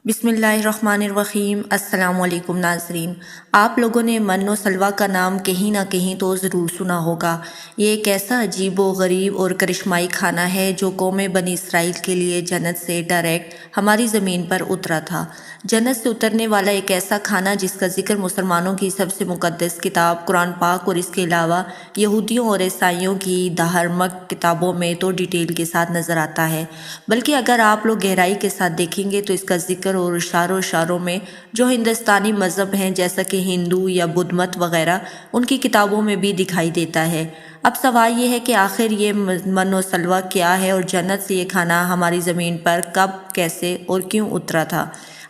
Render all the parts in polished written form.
بسم اللہ الرحمن الرحیم۔ السلام علیکم ناظرین، آپ لوگوں نے من و سلویٰ کا نام کہیں نہ کہیں تو ضرور سنا ہوگا۔ یہ ایک ایسا عجیب و غریب اور کرشمائی کھانا ہے جو قوم بنی اسرائیل کے لیے جنت سے ڈائریکٹ ہماری زمین پر اترا تھا۔ جنت سے اترنے والا ایک ایسا کھانا جس کا ذکر مسلمانوں کی سب سے مقدس کتاب قرآن پاک اور اس کے علاوہ یہودیوں اور عیسائیوں کی دھارمک کتابوں میں تو ڈیٹیل کے ساتھ نظر آتا ہے، بلکہ اگر آپ لوگ گہرائی کے ساتھ دیکھیں گے تو اس کا ذکر اور اشاروں میں جو ہندوستانی مذہب ہیں جیسا کہ ہندو یا بدھ مت وغیرہ، ان کی کتابوں میں بھی دکھائی دیتا ہے۔ اب سوال یہ ہے کہ آخر یہ من و سلویٰ کیا ہے اور جنت سے یہ کھانا ہماری زمین پر کب، کیسے اور کیوں اترا تھا؟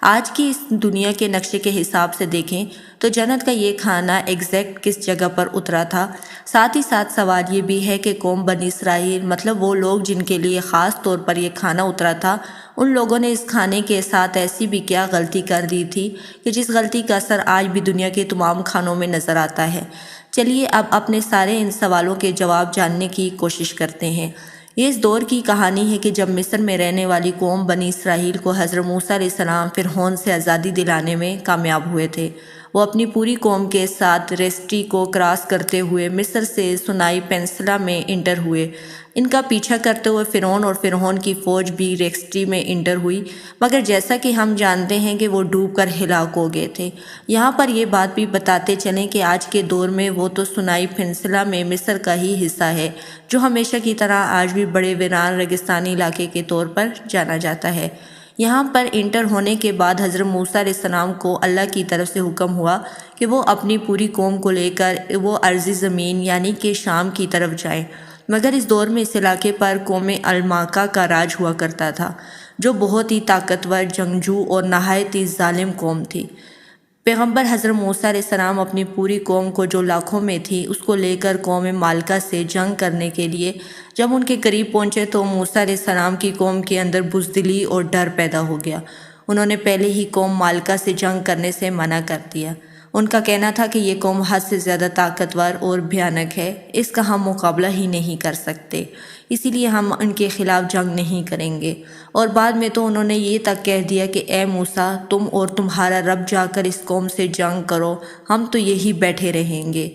آج کی اس دنیا کے نقشے کے حساب سے دیکھیں تو جنت کا یہ کھانا ایگزیکٹ کس جگہ پر اترا تھا؟ ساتھ ہی ساتھ سوال یہ بھی ہے کہ قوم بنی اسرائیل، مطلب وہ لوگ جن کے لیے خاص طور پر یہ کھانا اترا تھا، ان لوگوں نے اس کھانے کے ساتھ ایسی بھی کیا غلطی کر دی تھی کہ جس غلطی کا اثر آج بھی دنیا کے تمام کھانوں میں نظر آتا ہے؟ چلیے اب اپنے سارے ان سوالوں کے جواب جاننے کی کوشش کرتے ہیں۔ یہ اس دور کی کہانی ہے کہ جب مصر میں رہنے والی قوم بنی اسرائیل کو حضرت موسیٰ علیہ السلام فرعون سے آزادی دلانے میں کامیاب ہوئے تھے۔ وہ اپنی پوری قوم کے ساتھ ریسٹی کو کراس کرتے ہوئے مصر سے سنائی پینسلا میں انٹر ہوئے۔ ان کا پیچھا کرتے ہوئے فرعون اور فرعون کی فوج بھی ریسٹی میں انٹر ہوئی، مگر جیسا کہ ہم جانتے ہیں کہ وہ ڈوب کر ہلاک ہو گئے تھے۔ یہاں پر یہ بات بھی بتاتے چلیں کہ آج کے دور میں وہ تو سنائی پینسلا میں مصر کا ہی حصہ ہے، جو ہمیشہ کی طرح آج بھی بڑے ویران ریگستانی علاقے کے طور پر جانا جاتا ہے۔ یہاں پر انٹر ہونے کے بعد حضرت موسیٰ علیہ السلام کو اللہ کی طرف سے حکم ہوا کہ وہ اپنی پوری قوم کو لے کر وہ ارضی زمین یعنی کہ شام کی طرف جائیں، مگر اس دور میں اس علاقے پر قوم الماکہ کا راج ہوا کرتا تھا، جو بہت ہی طاقتور، جنگجو اور نہایت ہی ظالم قوم تھی۔ پیغمبر حضرت موسیٰ علیہ السلام اپنی پوری قوم کو، جو لاکھوں میں تھی، اس کو لے کر قوم مالکہ سے جنگ کرنے کے لیے جب ان کے قریب پہنچے تو موسیٰ علیہ السلام کی قوم کے اندر بزدلی اور ڈر پیدا ہو گیا۔ انہوں نے پہلے ہی قوم مالکہ سے جنگ کرنے سے منع کر دیا۔ ان کا کہنا تھا کہ یہ قوم حد سے زیادہ طاقتور اور بھیانک ہے، اس کا ہم مقابلہ ہی نہیں کر سکتے، اسی لیے ہم ان کے خلاف جنگ نہیں کریں گے۔ اور بعد میں تو انہوں نے یہ تک کہہ دیا کہ اے موسیٰ، تم اور تمہارا رب جا کر اس قوم سے جنگ کرو، ہم تو یہی بیٹھے رہیں گے۔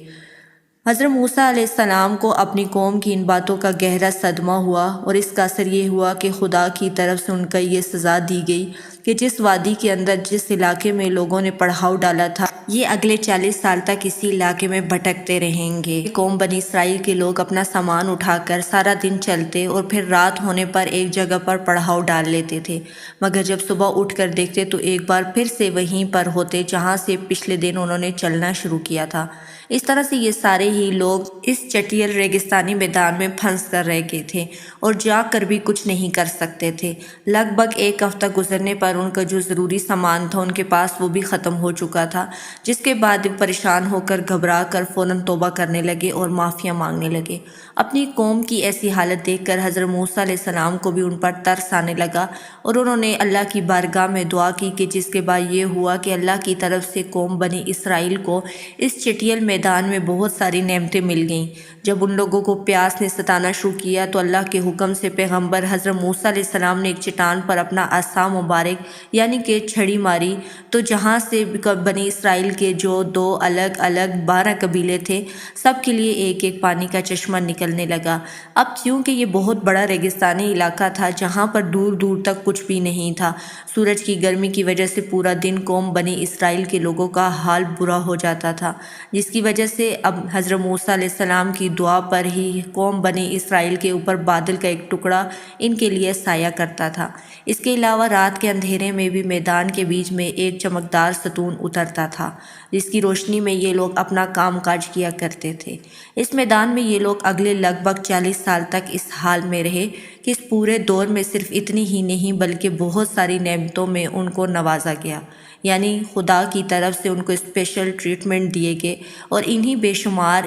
حضرت موسیٰ علیہ السلام کو اپنی قوم کی ان باتوں کا گہرا صدمہ ہوا، اور اس کا اثر یہ ہوا کہ خدا کی طرف سے ان کا یہ سزا دی گئی کہ جس وادی کے اندر، جس علاقے میں لوگوں نے پڑاؤ ڈالا تھا، یہ اگلے 40 سال تک اسی علاقے میں بھٹکتے رہیں گے۔ قوم بنی اسرائیل کے لوگ اپنا سامان اٹھا کر سارا دن چلتے اور پھر رات ہونے پر ایک جگہ پر پڑاؤ ڈال لیتے تھے، مگر جب صبح اٹھ کر دیکھتے تو ایک بار پھر سے وہیں پر ہوتے جہاں سے پچھلے دن انہوں نے چلنا شروع کیا تھا۔ اس طرح سے یہ سارے ہی لوگ اس چٹیل ریگستانی میدان میں پھنس کر رہ گئے تھے اور جا کر بھی کچھ نہیں کر سکتے تھے۔ لگ بھگ ایک ہفتہ گزرنے پر ان کا جو ضروری سامان تھا ان کے پاس وہ بھی ختم ہو چکا تھا، جس کے بعد پریشان ہو کر گھبرا کر فوراً توبہ کرنے لگے اور معافیاں مانگنے لگے۔ اپنی قوم کی ایسی حالت دیکھ کر حضرت موسیٰ علیہ السلام کو بھی ان پر ترس آنے لگا، اور انہوں نے اللہ کی بارگاہ میں دعا کی کہ جس کے بعد یہ ہوا کہ اللہ کی طرف سے قوم بنی اسرائیل کو اس چٹیل میدان میں بہت ساری نعمتیں مل گئیں۔ جب ان لوگوں کو پیاس نے ستانا شروع کیا تو اللہ کے حکم سے پیغمبر حضرت موسیٰ علیہ السلام نے ایک چٹان پر اپنا عصا مبارک یعنی کہ چھڑی ماری، تو جہاں سے بنی اسرائیل کے جو 2 الگ الگ 12 قبیلے تھے، سب کے لیے ایک ایک پانی کا چشمہ نکلنے لگا۔ اب چونکہ یہ بہت بڑا ریگستانی علاقہ تھا جہاں پر دور دور تک کچھ بھی نہیں تھا، سورج کی گرمی کی وجہ سے پورا دن قوم بنی اسرائیل کے لوگوں کا حال برا ہو جاتا تھا، جس کی وجہ سے اب حضرت موسیٰ علیہ السلام کی دعا پر ہی قوم بنی اسرائیل کے اوپر بادل کا ایک ٹکڑا ان کے لیے سایہ کرتا تھا۔ اس کے علاوہ رات کے اندھیرے میں بھی میدان کے بیچ میں ایک چمکدار ستون اترتا تھا، جس کی روشنی میں یہ لوگ اپنا کام کاج کیا کرتے تھے۔ اس میدان میں یہ لوگ اگلے لگ بھگ 40 سال تک اس حال میں رہے کہ اس پورے دور میں صرف اتنی ہی نہیں بلکہ بہت ساری نعمتوں میں ان کو نوازا گیا، یعنی خدا کی طرف سے ان کو اسپیشل ٹریٹمنٹ دیے گئے، اور انہی بے شمار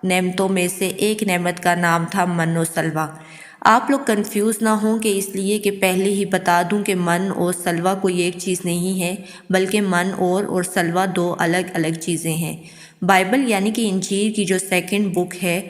نعمتوں میں سے ایک نعمت کا نام تھا من و سلویٰ۔ آپ لوگ کنفیوز نہ ہوں کہ اس لیے کہ پہلے ہی بتا دوں کہ من اور سلویٰ کوئی ایک چیز نہیں ہے، بلکہ من اور سلویٰ 2 الگ الگ چیزیں ہیں۔ بائبل یعنی کہ انجیل کی جو 2nd بک ہے،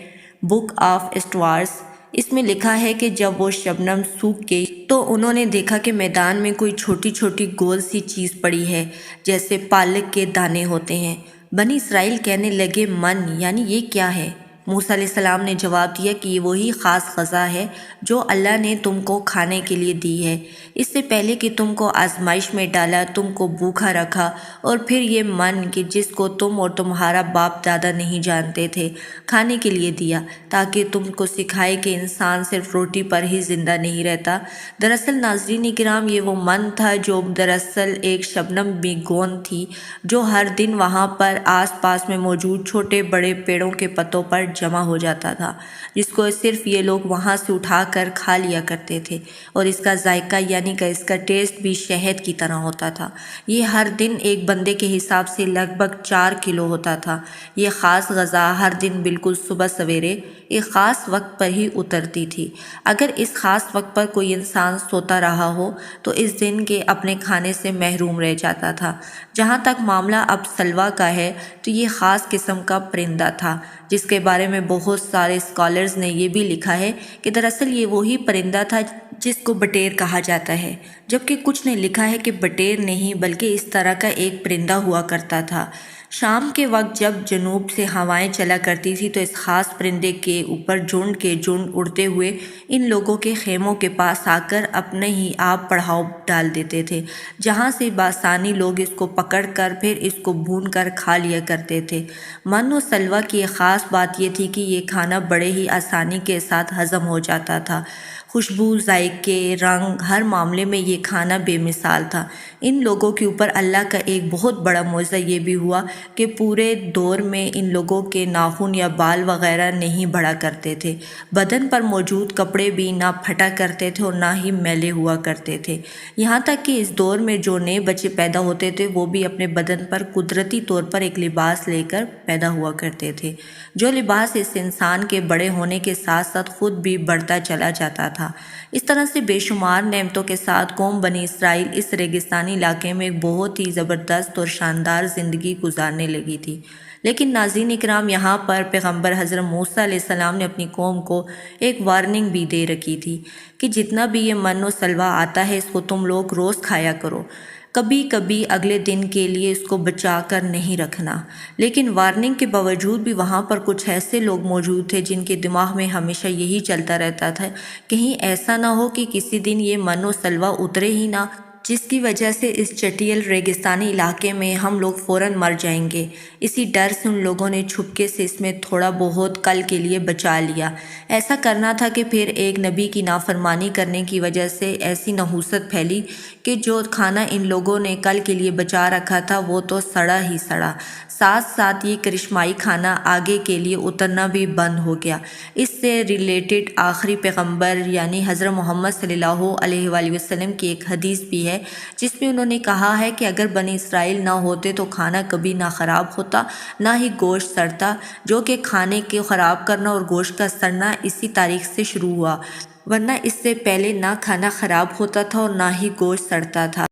بک آف اسٹوارز، اس میں لکھا ہے کہ جب وہ شبنم سوکھ گئی تو انہوں نے دیکھا کہ میدان میں کوئی چھوٹی چھوٹی گول سی چیز پڑی ہے جیسے پالک کے دانے ہوتے ہیں۔ بنی اسرائیل کہنے لگے من یعنی یہ کیا ہے؟ موسیٰ علیہ السلام نے جواب دیا کہ یہ وہی خاص غذا ہے جو اللہ نے تم کو کھانے کے لیے دی ہے۔ اس سے پہلے کہ تم کو آزمائش میں ڈالا تم کو بھوکا رکھا، اور پھر یہ من کہ جس کو تم اور تمہارا باپ دادا نہیں جانتے تھے کھانے کے لیے دیا، تاکہ تم کو سکھائے کہ انسان صرف روٹی پر ہی زندہ نہیں رہتا۔ دراصل ناظرین کرام یہ وہ من تھا جو دراصل ایک شبنم بھی گوند تھی جو ہر دن وہاں پر آس پاس میں موجود چھوٹے بڑے پیڑوں کے پتوں پر جمع ہو جاتا تھا، جس کو صرف یہ لوگ وہاں سے اٹھا کر کھا لیا کرتے تھے، اور اس کا ذائقہ یعنی کہ اس کا ٹیسٹ بھی شہد کی طرح ہوتا تھا۔ یہ ہر دن ایک بندے کے حساب سے لگ بھگ 4 کلو ہوتا تھا۔ یہ خاص غذا ہر دن بالکل صبح سویرے ایک خاص وقت پر ہی اترتی تھی۔ اگر اس خاص وقت پر کوئی انسان سوتا رہا ہو تو اس دن کے اپنے کھانے سے محروم رہ جاتا تھا۔ جہاں تک معاملہ اب سلوا کا ہے تو یہ خاص قسم کا پرندہ تھا جس کے بارے میں بہت سارے اسکالرز نے یہ بھی لکھا ہے کہ دراصل یہ وہی پرندہ تھا جس کو بٹیر کہا جاتا ہے، جبکہ کچھ نے لکھا ہے کہ بٹیر نہیں بلکہ اس طرح کا ایک پرندہ ہوا کرتا تھا۔ شام کے وقت جب جنوب سے ہوائیں چلا کرتی تھی تو اس خاص پرندے کے اوپر جھنڈ کے جھنڈ اڑتے ہوئے ان لوگوں کے خیموں کے پاس آ کر اپنے ہی آپ پڑاؤ ڈال دیتے تھے، جہاں سے بآسانی لوگ اس کو پکڑ کر پھر اس کو بھون کر کھا لیا کرتے تھے۔ من و سلوہ کی ایک خاص بات یہ تھی کہ یہ کھانا بڑے ہی آسانی کے ساتھ ہضم ہو جاتا تھا۔ خوشبو، ذائقے، رنگ، ہر معاملے میں یہ کھانا بے مثال تھا۔ ان لوگوں کے اوپر اللہ کا ایک بہت بڑا معجزہ یہ بھی ہوا کہ پورے دور میں ان لوگوں کے ناخن یا بال وغیرہ نہیں بڑھا کرتے تھے، بدن پر موجود کپڑے بھی نہ پھٹا کرتے تھے اور نہ ہی میلے ہوا کرتے تھے۔ یہاں تک کہ اس دور میں جو نئے بچے پیدا ہوتے تھے وہ بھی اپنے بدن پر قدرتی طور پر ایک لباس لے کر پیدا ہوا کرتے تھے، جو لباس اس انسان کے بڑے ہونے کے ساتھ ساتھ خود بھی بڑھتا چلا جاتا تھا۔ اس طرح سے بے شمار نعمتوں کے ساتھ قوم بنی اسرائیل اس ریگستانی علاقے میں ایک بہت ہی زبردست اور شاندار زندگی گزارنے لگی تھی۔ لیکن ناظرین اکرام، یہاں پر پیغمبر حضرت موسیٰ علیہ السلام نے اپنی قوم کو ایک وارننگ بھی دے رکھی تھی کہ جتنا بھی یہ من و سلوہ آتا ہے اس کو تم لوگ روز کھایا کرو، کبھی کبھی اگلے دن کے لیے اس کو بچا کر نہیں رکھنا۔ لیکن وارننگ کے باوجود بھی وہاں پر کچھ ایسے لوگ موجود تھے جن کے دماغ میں ہمیشہ یہی چلتا رہتا تھا کہیں ایسا نہ ہو کہ کسی دن یہ من و سلوہ اترے ہی نہ، جس کی وجہ سے اس چٹیل ریگستانی علاقے میں ہم لوگ فوراً مر جائیں گے۔ اسی ڈر سے ان لوگوں نے چھپکے سے اس میں تھوڑا بہت کل کے لیے بچا لیا۔ ایسا کرنا تھا کہ پھر ایک نبی کی نافرمانی کرنے کی وجہ سے ایسی نحوست پھیلی کہ جو کھانا ان لوگوں نے کل کے لیے بچا رکھا تھا وہ تو سڑا ہی سڑا، ساتھ ساتھ یہ کرشمائی کھانا آگے کے لیے اترنا بھی بند ہو گیا۔ اس سے ریلیٹڈ آخری پیغمبر یعنی حضرت محمد صلی اللہ علیہ وآلہ وسلم کی ایک حدیث بھی ہے جس میں انہوں نے کہا ہے کہ اگر بنی اسرائیل نہ ہوتے تو کھانا کبھی نہ خراب ہوتا نہ ہی گوشت سڑتا، جو کہ کھانے کو خراب کرنا اور گوشت کا سڑنا اسی تاریخ سے شروع ہوا، ورنہ اس سے پہلے نہ کھانا خراب ہوتا تھا اور نہ ہی گوشت سڑتا تھا۔